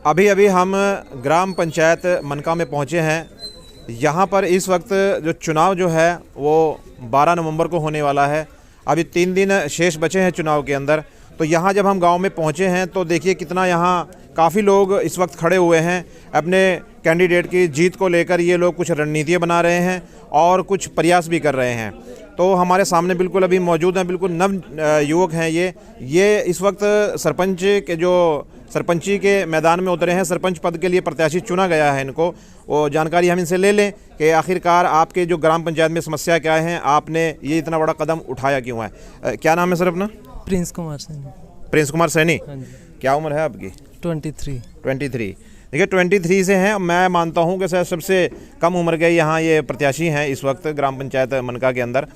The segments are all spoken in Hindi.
अभी अभी हम ग्राम पंचायत मनका में पहुंचे हैं। यहाँ पर इस वक्त जो चुनाव जो है वो 12 नवंबर को होने वाला है। अभी 3 दिन शेष बचे हैं चुनाव के अंदर। तो यहाँ जब हम गांव में पहुँचे हैं तो देखिए कितना यहाँ काफ़ी लोग इस वक्त खड़े हुए हैं। अपने कैंडिडेट की जीत को लेकर ये लोग कुछ रणनीतियाँ बना रहे हैं और कुछ प्रयास भी कर रहे हैं। तो हमारे सामने बिल्कुल अभी मौजूद हैं, बिल्कुल नव युवक हैं ये इस वक्त सरपंची के मैदान में उतरे हैं। सरपंच पद के लिए प्रत्याशी चुना गया है इनको। वो जानकारी हम इनसे ले लें कि आखिरकार आपके जो ग्राम पंचायत में समस्या क्या है, आपने ये इतना बड़ा कदम उठाया क्यों है। क्या नाम है सर अपना? प्रिंस कुमार सैनी। प्रिंस कुमार सैनी। हाँ जी। क्या उम्र है आपकी? 23। देखिए 23 से हैं। मैं मानता हूं कि शायद सबसे कम उम्र के यहाँ ये प्रत्याशी हैं इस वक्त ग्राम पंचायत मनका के अंदर।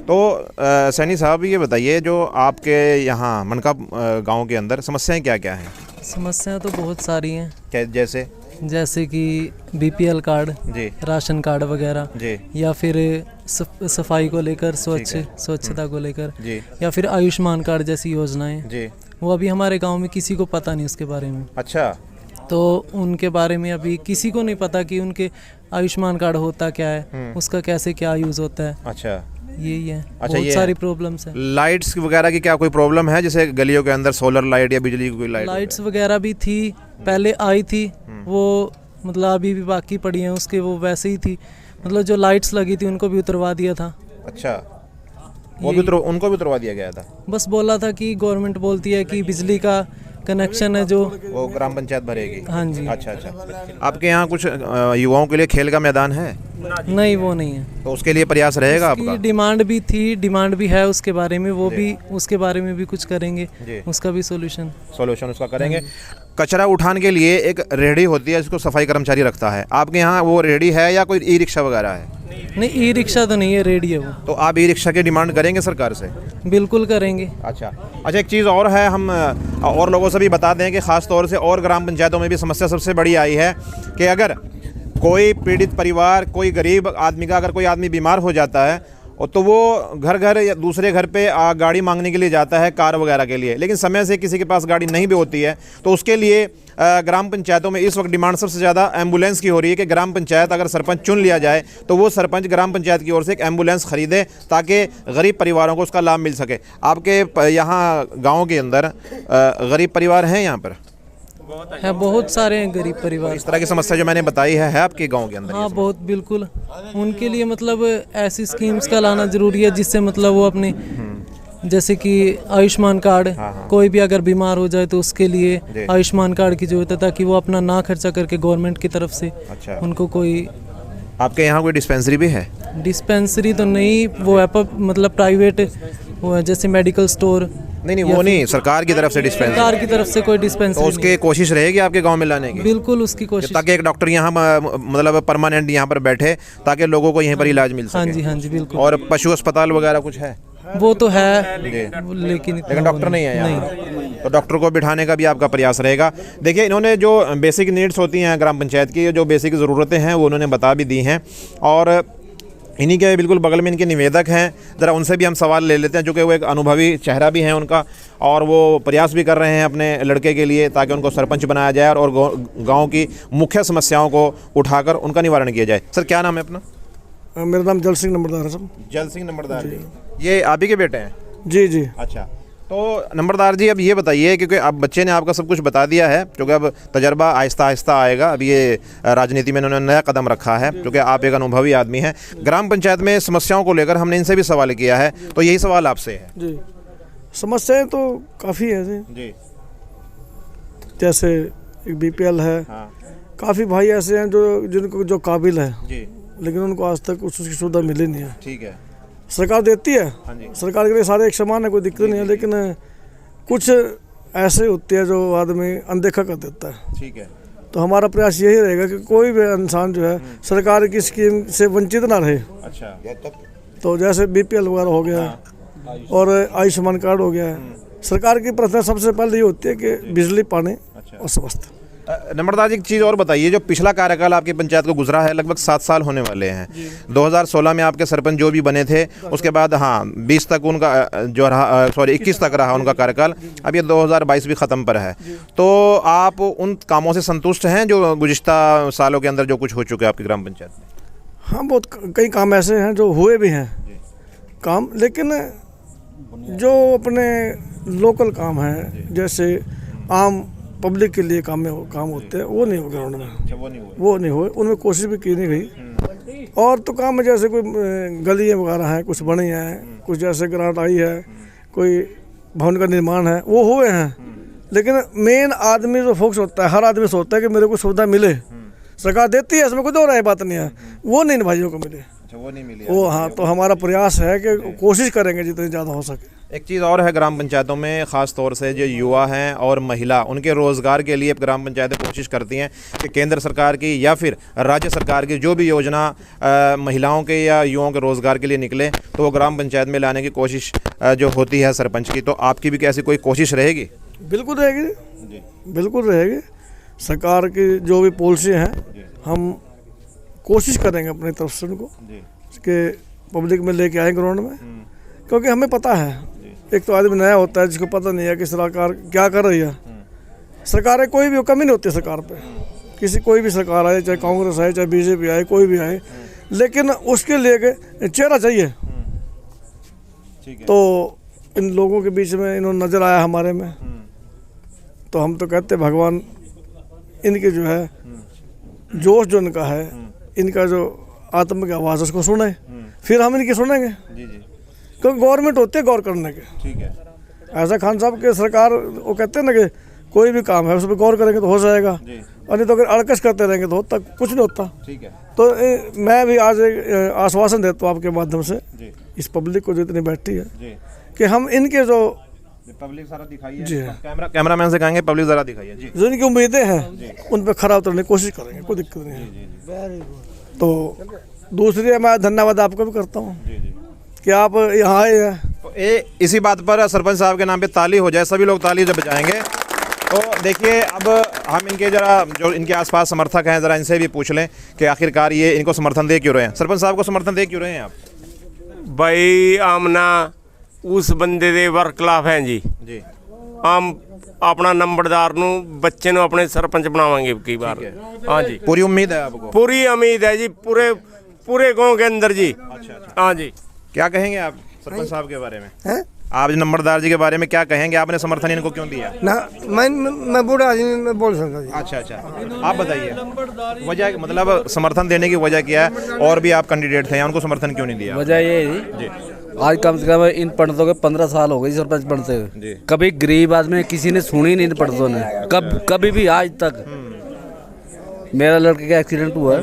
तो सैनी साहब ये बताइए, जो आपके यहाँ मनका गांव के अंदर समस्याएं क्या क्या हैं? समस्याएं तो बहुत सारी हैं। क्या जैसे कि बीपीएल कार्ड जी, राशन कार्ड वगैरह जी, या फिर सफाई को लेकर स्वच्छता को लेकर जी, या फिर आयुष्मान कार्ड जैसी योजनाएं जी। वो अभी हमारे गांव में किसी को पता नहीं उसके बारे में। अच्छा। तो उनके बारे में अभी किसी को नहीं पता कि उनके आयुष्मान कार्ड होता क्या है, उसका कैसे क्या यूज़ होता है। अच्छा, यही है। अच्छा, बहुत ये सारी प्रॉब्लम्स हैं। लाइट्स वगैरह की क्या कोई प्रॉब्लम है? जैसे गलियों के अंदर सोलर लाइट या बिजली की कोई लाइट्स वगैरह भी थी, पहले आई थी वो, मतलब अभी भी बाकी पड़ी हैं उसके, वो वैसे ही थी। मतलब जो लाइट्स लगी थी उनको भी उतरवा दिया था। अच्छा, उनको भी उतरवा दिया गया था। बस बोला था कि गवर्नमेंट बोलती है कि बिजली का कनेक्शन है जो वो ग्राम पंचायत भरेगी। हाँ जी। अच्छा। आपके यहाँ कुछ युवाओं के लिए खेल का मैदान है? नहीं, वो नहीं है। तो उसके लिए प्रयास रहेगा आपका? डिमांड भी थी, डिमांड भी है उसके बारे में, वो भी उसके बारे में भी कुछ करेंगे, उसका भी सोल्यूशन उसका करेंगे। कचरा उठाने के लिए एक रेहड़ी होती है जिसको सफाई कर्मचारी रखता है। आपके यहाँ वो रेहड़ी है या कोई ई रिक्शा वगैरह है? नहीं, ई रिक्शा तो नहीं है, रेहड़ी है वो। तो आप ई रिक्शा की डिमांड करेंगे सरकार से? बिल्कुल करेंगे। अच्छा, एक चीज़ और है, हम और लोगों से भी बता दें कि ख़ास तौर से और ग्राम पंचायतों में भी समस्या सबसे बड़ी आई है कि अगर कोई पीड़ित परिवार, कोई गरीब आदमी का अगर कोई आदमी बीमार हो जाता है तो वो घर या दूसरे घर पे गाड़ी मांगने के लिए जाता है, कार वगैरह के लिए। लेकिन समय से किसी के पास गाड़ी नहीं भी होती है। तो उसके लिए ग्राम पंचायतों में इस वक्त डिमांड सबसे ज़्यादा एम्बुलेंस की हो रही है कि ग्राम पंचायत अगर सरपंच चुन लिया जाए तो वो सरपंच ग्राम पंचायत की ओर से एक एम्बुलेंस खरीदे ताकि गरीब परिवारों को उसका लाभ मिल सके। आपके यहाँ गाँव के अंदर गरीब परिवार हैं यहाँ पर? है, बहुत सारे हैं गरीब परिवार। इस तरह की समस्या जो मैंने बताई है आपके गांव के अंदर? हाँ, बहुत, बिल्कुल। उनके लिए मतलब ऐसी स्कीम्स का लाना जरूरी है जिससे मतलब वो अपने, जैसे कि आयुष्मान कार्ड, कोई भी अगर बीमार हो जाए तो उसके लिए आयुष्मान कार्ड की जरूरत है ताकि वो अपना ना खर्चा करके गवर्नमेंट की तरफ से उनको कोई। आपके यहाँ कोई डिस्पेंसरी भी है? डिस्पेंसरी तो नहीं, वो है मतलब प्राइवेट वो है, जैसे मेडिकल स्टोर। नहीं, वो नहीं, सरकार की तरफ से डिस्पेंसरी। सरकार की तरफ से कोई डिस्पेंसरी। तो उसकी कोशिश रहेगी आपके गांव में लाने की? बिल्कुल, उसकी कोशिश, ताकि एक डॉक्टर यहाँ मतलब परमानेंट यहाँ पर बैठे ताकि लोगों को यहीं पर इलाज मिल सके। हाँ जी, बिल्कुल। और पशु अस्पताल वगैरह कुछ है? वो तो है, लेकिन डॉक्टर नहीं है यहाँ। तो डॉक्टर को बिठाने का भी आपका प्रयास रहेगा। देखिए, इन्होंने जो बेसिक नीड्स होती हैं ग्राम पंचायत की, जो बेसिक ज़रूरतें हैं वो उन्होंने बता भी दी हैं। और इन्हीं के बिल्कुल बगल में इनके निवेदक हैं, ज़रा उनसे भी हम सवाल ले लेते हैं, जो कि वो एक अनुभवी चेहरा भी हैं उनका, और वो प्रयास भी कर रहे हैं अपने लड़के के लिए ताकि उनको सरपंच बनाया जाए और गांव की मुख्य समस्याओं को उठाकर उनका निवारण किया जाए। सर, क्या नाम है अपना? मेरा नाम जल सिंह नंबरदार है सर। जल सिंह नंबरदार जी, ये आप ही के बेटे हैं? जी। अच्छा, तो नंबरदार जी अब ये बताइए, क्योंकि अब बच्चे ने आपका सब कुछ बता दिया है, क्योंकि अब तजर्बा आहिस्ता आहिस्ता आएगा। अब ये राजनीति में इन्होंने नया कदम रखा है, क्योंकि आप एक अनुभवी आदमी हैं। ग्राम पंचायत में समस्याओं को लेकर हमने इनसे भी सवाल किया है, तो यही सवाल आपसे है। जी, समस्याएं तो काफ़ी है जी। जैसे एक बीपीएल है। हाँ। काफ़ी भाई ऐसे हैं जो काबिल है जी, लेकिन उनको आज तक उसकी सुविधा मिली नहीं है। ठीक है, सरकार देती है। हाँ जी। सरकार के लिए सारे एक समान है, कोई दिक्कत नहीं है, लेकिन कुछ ऐसे होते हैं जो आदमी अनदेखा कर देता है। ठीक है, तो हमारा प्रयास यही रहेगा कि कोई भी इंसान जो है सरकार की स्कीम से वंचित ना रहे। अच्छा, तो जैसे बीपीएल वगैरह हो गया और आयुष्मान कार्ड हो गया है। सरकार की प्रार्थना सबसे पहले ये होती है कि बिजली, पानी और स्वास्थ्य। नंबरदार जी एक चीज़ और बताइए, जो पिछला कार्यकाल आपकी पंचायत को गुजरा है लगभग 7 साल होने वाले हैं। 2016 में आपके सरपंच जो भी बने थे, उसके बाद हाँ 20 तक उनका जो रहा, 21 तक रहा उनका कार्यकाल। अब ये 2022 भी ख़त्म पर है, तो आप उन कामों से संतुष्ट हैं जो गुज़िश्ता सालों के अंदर जो कुछ हो चुके हैं आपकी ग्राम पंचायत में? हाँ, बहुत कई काम ऐसे हैं जो हुए भी हैं काम, लेकिन जो अपने लोकल काम है, जैसे आम पब्लिक के लिए काम होते हैं, वो नहीं हो ग्राउंड में, वो नहीं हुए, उनमें कोशिश भी की नहीं गई। और तो काम में जैसे कोई गलियाँ वगैरह हैं, कुछ बनी हैं, कुछ जैसे ग्रांट आई है, कोई भवन का निर्माण है, वो हुए हैं। लेकिन मेन आदमी जो फोकस होता है, हर आदमी सोचता है कि मेरे को सुविधा मिले, सरकार देती है, इसमें कोई दो राय बात नहीं है, वो नहीं भाइयों को मिले। अच्छा, वो नहीं मिली वो हाँ, तो हमारा प्रयास है कि कोशिश करेंगे जितनी ज़्यादा हो सके। एक चीज़ और है, ग्राम पंचायतों में ख़ास तौर से जो युवा हैं और महिला, उनके रोज़गार के लिए ग्राम पंचायतें कोशिश करती हैं कि केंद्र सरकार की या फिर राज्य सरकार की जो भी योजना महिलाओं के या युवाओं के रोज़गार के लिए निकले, तो वो ग्राम पंचायत में लाने की कोशिश जो होती है सरपंच की। तो आपकी भी कैसी कोई कोशिश रहेगी? बिल्कुल रहेगी जी, बिल्कुल रहेगी। सरकार की जो भी पॉलिसी हैं, हम कोशिश करेंगे अपनी तरफ से उनको कि पब्लिक में लेके आए ग्राउंड में, क्योंकि हमें पता है एक तो आदमी नया होता है जिसको पता नहीं है कि सरकार क्या कर रही है। सरकारें कोई भी कमी नहीं होती सरकार पे, किसी कोई भी सरकार आए, चाहे कांग्रेस आए, चाहे बीजेपी आए, कोई भी आए, लेकिन उसके लिए के चेहरा चाहिए। तो इन लोगों के बीच में इन्होंने नज़र आया हमारे में, तो हम तो कहते भगवान इनके जो है जोश जो इनका है, इनका जो आत्म की आवाज़ उसको सुने, फिर हम इनकी सुनेंगे। क्योंकि गवर्नमेंट होती है गौर करने के। ठीक है, ऐसा खान साहब के सरकार वो कहते हैं ना कि कोई भी काम है उस पर गौर करेंगे तो हो जाएगा, और नहीं तो अगर अड़कस करते रहेंगे तो तक कुछ नहीं होता। ठीक है, तो मैं भी आज एक आश्वासन देता हूँ आपके माध्यम से इस पब्लिक को जितनी बैठी है कि हम इनके जो पब्लिक ज़रा दिखाइए जी, कैमरामैन से कहेंगे पब्लिक ज़रा दिखाइए जी, जो इनकी उम्मीदें हैं उन पर खरा उतरने की कोशिश करेंगे, कोई दिक्कत नहीं है। तो दूसरी मैं धन्यवाद आपको भी करता हूँ कि आप यहाँ आए हैं। तो इसी बात पर सरपंच साहब के नाम पे ताली हो जाए, सभी लोग ताली जब बजाएंगे। तो देखिए, अब हम इनके जरा जो इनके आसपास समर्थक हैं, ज़रा इनसे भी पूछ लें कि आखिरकार ये इनको समर्थन दे क्यों रहे हैं। सरपंच साहब को समर्थन दे क्यों रहे हैं आप? भाई आमना उस बंदे दे वर्कलाफ हैं जी। आम अपना नंबरदार नू बच्चे नू अपने सरपंच बनावांगे की बार। हाँ जी, पूरी उम्मीद है आपको? पूरी उम्मीद है जी, पूरे गांव के अंदर जी। अच्छा। हाँ जी, क्या कहेंगे आप सरपंच साहब के बारे में? है? आप नंबरदार जी के बारे में क्या कहेंगे? आपने समर्थन इनको क्यों दिया? ना मैं बूढ़ा आदमी में बोल सकता जी। अच्छा, आप बताइए वजह, मतलब समर्थन देने की वजह क्या है? और भी आप कैंडिडेट थे, उनको समर्थन क्यों नहीं दिया? वजह ये है, आज कम से कम इन पंडितों के 15 साल हो गए सरपंच बनते हुए, कभी गरीब आदमी किसी ने सुनी नहीं इन पंडितों ने, कभी भी आज तक। मेरा लड़के का एक्सीडेंट हुआ,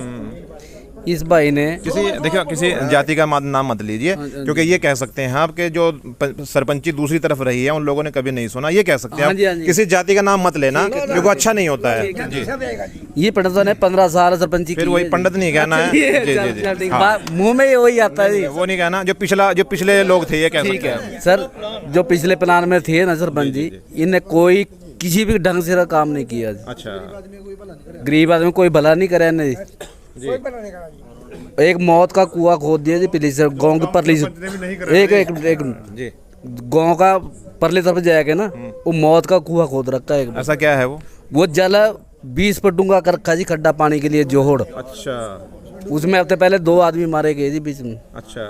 इस भाई ने किसी जाति का नाम मत लीजिए, क्योंकि ये कह सकते हैं आप कि जो सरपंची दूसरी तरफ रही है उन लोगों ने कभी नहीं सुना, ये कह सकते हैं आप। किसी जाति का नाम मत लेना, क्योंकि अच्छा नहीं होता है जी। ये पंडितों ने 15 साल सरपंची, फिर वही पंडित नहीं कहना है, मुंह में वही आता है, वो नहीं कहना जो पिछले लोग थे, ये कह सकते हैं। सर जो पिछले प्लान में थे ना सरपंच जी, इनने कोई किसी भी ढंग से काम नहीं किया। अच्छा, गरीब आदमी कोई भला नहीं करे ने जी। एक मौत का कुआं खोद दिया जी, पुलिस गांव के परली एक गांव का परली तरफ जाएगा ना, वो मौत का कुआं खोद रखा है। ऐसा क्या है? वो जल 20 फुट डूंगा कर रखा जी, खड्डा पानी के लिए जोहड़। अच्छा, उसमें हफ्ते पहले 2 आदमी मारे गए जी बीच में। अच्छा,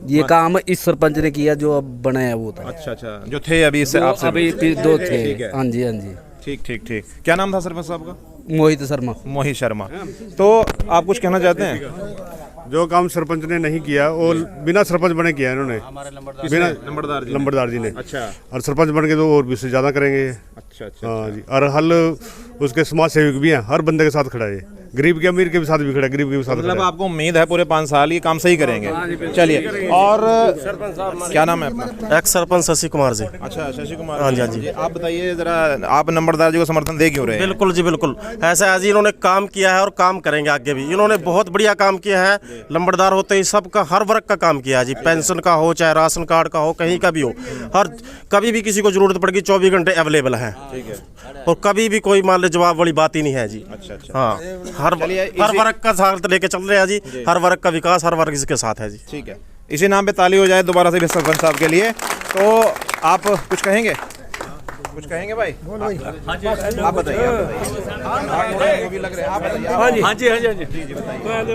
ये काम इस सरपंच ने किया जो अब बनाया वो था। अच्छा, जो थे अभी इससे आपसे अभी 2 थे। हाँ जी, हाँ जी, ठीक। क्या नाम था सरपंच साहब का? मोहित शर्मा। तो आप कुछ कहना चाहते हैं? जो काम सरपंच ने नहीं किया वो बिना सरपंच बने किया इन्होंने, बिना नंबरदार जी ने। अच्छा, और सरपंच बन के तो और भी से ज़्यादा करेंगे। अच्छा। हाँ जी, और हल उसके समाज सेवक भी हैं, हर बंदे के साथ खड़ा है, गरीब के अमीर के भी साथ भी खड़ा, गरीब के भी साथ मतलब खड़ा। आपको उम्मीद है पूरे 5 साल ये काम सही करेंगे। चलिए, और क्या नाम है अपना? एक्स सरपंच शशि कुमार जी। अच्छा, शशि कुमार। हाँ जी, हाँ जी। आप बताइए जरा, आप नंबरदार जी को समर्थन दे क्यों रहे हैं? बिल्कुल जी, बिल्कुल ऐसा है जी, इन्होंने काम किया है और काम करेंगे आगे भी। इन्होंने बहुत बढ़िया काम किया है, नंबरदार होते ही सबका हर वर्ग का काम किया है जी, पेंशन का हो चाहे राशन कार्ड का हो, कहीं का भी हो, हर कभी भी किसी को जरूरत पड़ेगी 24 घंटे अवेलेबल है। ठीक है। और कभी भी कोई मान ले जवाब वाली बात ही नहीं है जी। अच्छा अच्छा। हाँ, हर वर्ग का साथ लेके चल रहे हैं जी, हर वर्ग का विकास हर वर्ग इसके साथ है जी। ठीक है, इसी नाम पे ताली हो जाए दोबारा से भी सरपंच साहब के लिए। तो आप कुछ कहेंगे? कुछ कहेंगे भाई? आप बताइए, वो भी लग रहे हैं, आप बताइए। हाँ जी हाँ जी हाँ जी हाँ जी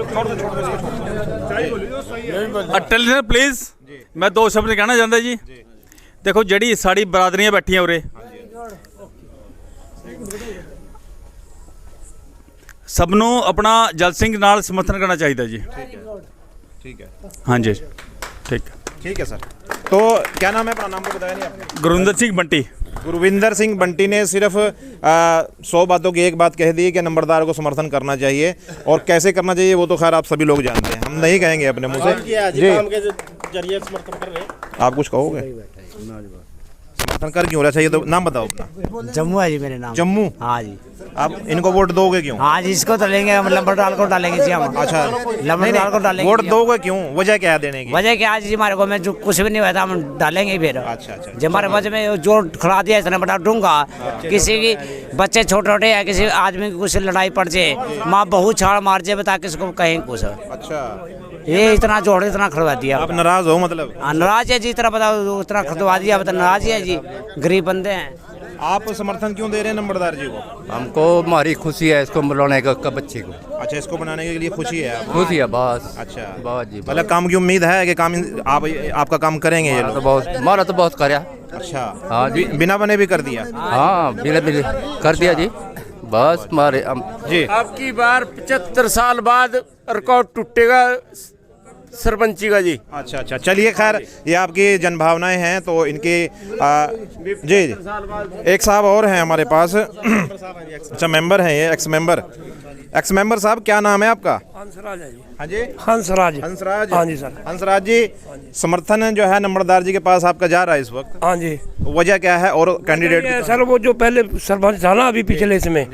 अटल प्लीज मैं 2 शब्द कहना चाहता जी। देखो ਜਿਹੜੀ ਸਾਡੀ ਬਰਾਦਰੀਆਂ ਬੈਠੀਆਂ ਉਰੇ, ਸਭ ਨੂੰ ਆਪਣਾ ਜਲ ਸਿੰਘ ਨਾਲ ਸਮਰਥਨ ਕਰਨਾ ਚਾਹੀਦਾ ਜੀ। ठीक है, हाँ जी, ठीक ठीक है सर। तो क्या नाम है अपना? नाम तो बताया नहीं आपने। गुरविंदर सिंह बंटी। गुरविंदर सिंह बंटी ने सिर्फ 100 बातों की एक बात कह दी कि नंबरदार को समर्थन करना चाहिए, और कैसे करना चाहिए वो तो खैर आप सभी लोग जानते हैं, हम नहीं कहेंगे अपने मुंह से जी। जरिए समर्थन कर रहे हैं। आप कुछ कहोगे? समर्थन कर क्यों रहा चाहिए? तो नाम बताओ अपना। जम्मू है जी मेरे नाम। जम्मू? हाँ जी। आप इनको वोट दोगे क्यों? हाँ जी, इसको तो लेंगे हम, लंबरदार को डालेंगे जी हम। अच्छा, लंबरदार को डालेंगे। वोट दोगे क्यों? वजह क्या है देने की? वजह क्या है जी, हमारे को में जो कुछ भी नहीं हुआ था हम डालेंगे ही फिर। अच्छा अच्छा। जब हमारे वजह में जो खड़ा दिया इसने बता दूंगा, किसी की बच्चे छोटे छोटे या किसी आदमी की कुछ लड़ाई पड़ जाए, माँ बहू छाड़ मार जाए, बता किसको कहें कुछ। अच्छा, ये इतना जोड़ इतना खड़वा दिया। आप नाराज हो मतलब? नाराज है जी, इतना बताओ उतना खड़वा दिया, बता नाराज है जी, गरीब बंदे हैं। आप समर्थन क्यों दे रहे हैं नंबरदार जी को? हमको हमारी खुशी है इसको बुलाने का बच्चे को। अच्छा, इसको बनाने के लिए खुशी है आपको? खुशी है बस। अच्छा, बहुत जी। मतलब काम की उम्मीद है कि काम आपका काम करेंगे ये लोग? हमारा तो बहुत कराया। अच्छा, हाँ जी, बिना बने भी कर दिया? हाँ बिना कर दिया जी, बस हमारे जी। अब की बार 75 साल बाद रिकॉर्ड टूटेगा सरपंची का जी। अच्छा अच्छा, चलिए खैर, ये आपकी जनभावनाएं हैं तो इनकी जी जी। एक साहब और हैं हमारे पास। अच्छा, मेंबर हैं ये, एक्स मेंबर साहब, क्या नाम है आपका? हंसराज है जी। हाँ जी, हंसराज। हंसराज। हाँ जी सर। हंसराज जी, समर्थन जो है नंबरदार जी के पास आपका जा रहा है इस वक्त, हाँ जी। वजह क्या है? और कैंडिडेट सर वो जो पहले सरपंच था ना अभी पिछले इसमें,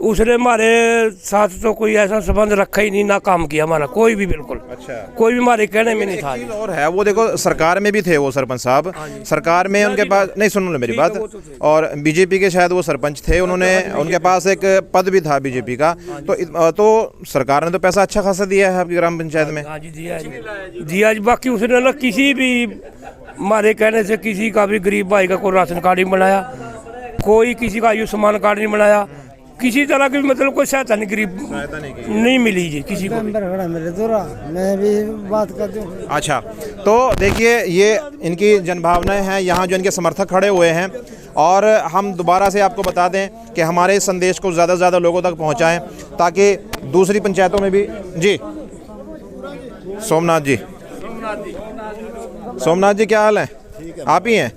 उसने हमारे साथ तो कोई ऐसा संबंध रखा ही नहीं, ना काम किया हमारा कोई भी, बिल्कुल। अच्छा, कोई भी हमारे कहने में नहीं था। और है वो, देखो सरकार में भी थे वो सरपंच साहब, सरकार में उनके पास, नहीं सुन लो मेरी बात, और बीजेपी के शायद वो सरपंच थे, उन्होंने उनके पास एक पद भी था बीजेपी का, तो सरकार ने तो पैसा अच्छा खासा दिया है आपकी ग्राम पंचायत में। हाँ जी, दिया जी। बाकी उसने ना किसी भी हमारे कहने से किसी का भी गरीब भाई का कोई राशन कार्ड नहीं बनाया, कोई किसी का आयुष्मान कार्ड नहीं बनाया, किसी तरह की मतलब कोई सहायता नहीं, गरीब नहीं मिली जी किसी को। मैं भी बात कर दूं। अच्छा, तो देखिए ये इनकी जनभावनाएं हैं, यहाँ जो इनके समर्थक खड़े हुए हैं, और हम दोबारा से आपको बता दें कि हमारे इस संदेश को ज़्यादा से ज़्यादा लोगों तक पहुँचाएं ताकि दूसरी पंचायतों में भी। जी, सोमनाथ जी, सोमनाथ जी क्या हाल है? आप ही हैं?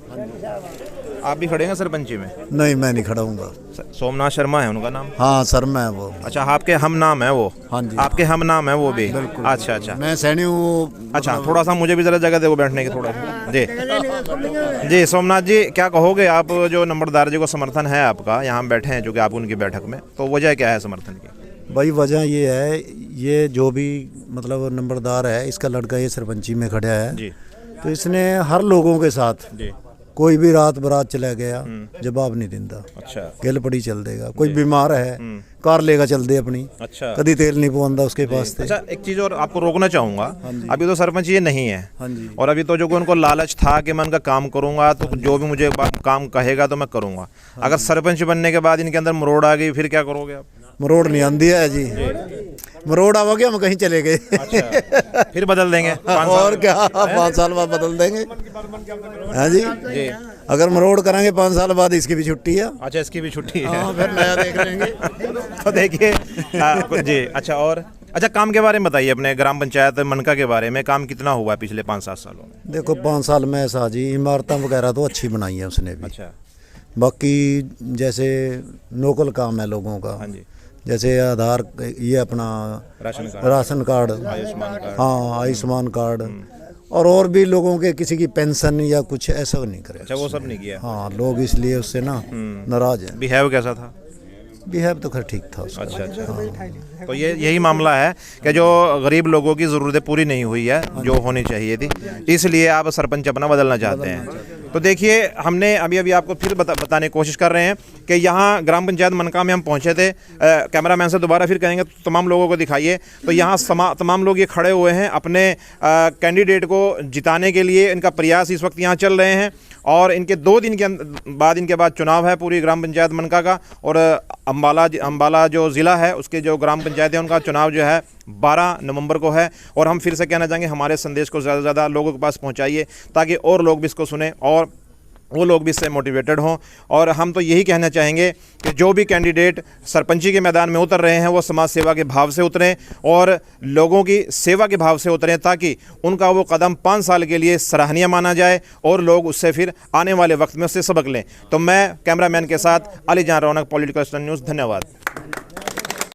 आप भी खड़े हैं सरपंची में? नहीं, मैं नहीं खड़ा हूँगा। सोमनाथ शर्मा है उनका नाम? हाँ सर, मैं वो। अच्छा, आपके हम नाम है वो? हाँ जी, आपके हम नाम है वो भी? अच्छा अच्छा, मैं सैनी हूँ। अच्छा, थोड़ा सा मुझे भी जरा जगह दे वो बैठने की थोड़ा सा। जी जी, सोमनाथ जी क्या कहोगे? आप जो नंबरदार जी को समर्थन है आपका, यहाँ बैठे हैं जो कि आप उनकी बैठक में, तो वजह क्या है समर्थन की? भाई वजह ये है, ये जो भी मतलब नंबरदार है, इसका लड़का ये सरपंची में खड़ा है जी, तो इसने हर लोगों के साथ जी, कोई भी रात बरात चला गया जवाब नहीं देता। अच्छा, गिल पड़ी चल देगा, कोई बीमार है कार लेगा चल दे अपनी। अच्छा, कभी तेल नहीं पहुंचता उसके पास। अच्छा, एक चीज़ और आपको रोकना चाहूँगा, अभी तो सरपंच ये नहीं है, हाँ जी, और अभी तो जो कि उनको लालच था कि मैं उनका काम करूँगा, तो जो भी मुझे काम कहेगा तो मैं करूँगा। अगर सरपंच बनने के बाद इनके अंदर मरोड़ आ गई, फिर क्या करोगे आप? मरोड़ नहीं आंदी है जी, मरोड़ आओगे हम कहीं चले गए। अच्छा, फिर बदल देंगे 5 साल और क्या, 5 साल बाद बदल देंगे। हाँ जी, जी, अगर मरोड़ कराएंगे 5 साल बाद इसकी भी छुट्टी है। अच्छा, इसकी भी छुट्टी है। हाँ, फिर नया देख लेंगे। तो देखिए जी। अच्छा, और अच्छा, काम के बारे में बताइए अपने ग्राम पंचायत मनका के बारे में, काम कितना हुआ है पिछले 5-7 सालों में? देखो 5 साल में ऐसा जी, इमारतें वगैरह तो अच्छी बनाई है उसने भी। अच्छा, बाकी जैसे लोकल काम है लोगों का, हाँ जी, जैसे आधार, ये अपना राशन कार्ड, हाँ आयुष्मान कार्ड, और भी लोगों के किसी की पेंशन या कुछ ऐसा नहीं करे। अच्छा, वो सब नहीं किया। हाँ, लोग इसलिए उससे ना नाराज हैं। बिहेव कैसा था? बिहेव तो खैर ठीक था उसका। अच्छा अच्छा। तो यही मामला है कि जो गरीब लोगों की ज़रूरतें पूरी नहीं हुई है जो होनी चाहिए थी, इसलिए आप सरपंच अपना बदलना चाहते हैं। तो देखिए, हमने अभी आपको फिर बताने की कोशिश कर रहे हैं कि यहाँ ग्राम पंचायत मनका में हम पहुँचे थे। कैमरामैन से दोबारा फिर कहेंगे तो तमाम लोगों को दिखाइए। तो यहाँ तमाम लोग ये खड़े हुए हैं अपने कैंडिडेट को जिताने के लिए। इनका प्रयास इस वक्त यहाँ चल रहे हैं और इनके 2 दिन के बाद इनके बाद चुनाव है पूरी ग्राम पंचायत मनका का। और अम्बाला जो ज़िला है उसके जो ग्राम पंचायत है उनका चुनाव जो है 12 नवंबर को है। और हम फिर से कहना चाहेंगे, हमारे संदेश को ज़्यादा से ज़्यादा लोगों के पास पहुंचाइए ताकि और लोग भी इसको सुने और वो लोग भी इससे मोटिवेटेड हों। और हम तो यही कहना चाहेंगे कि जो भी कैंडिडेट सरपंची के मैदान में उतर रहे हैं वो समाज सेवा के भाव से उतरें और लोगों की सेवा के भाव से उतरें ताकि उनका वो कदम 5 साल के लिए सराहनीय माना जाए और लोग उससे फिर आने वाले वक्त में उससे सबक लें। तो मैं कैमरामैन के साथ अली जान रौनक, पॉलिटिकल न्यूज़, धन्यवाद।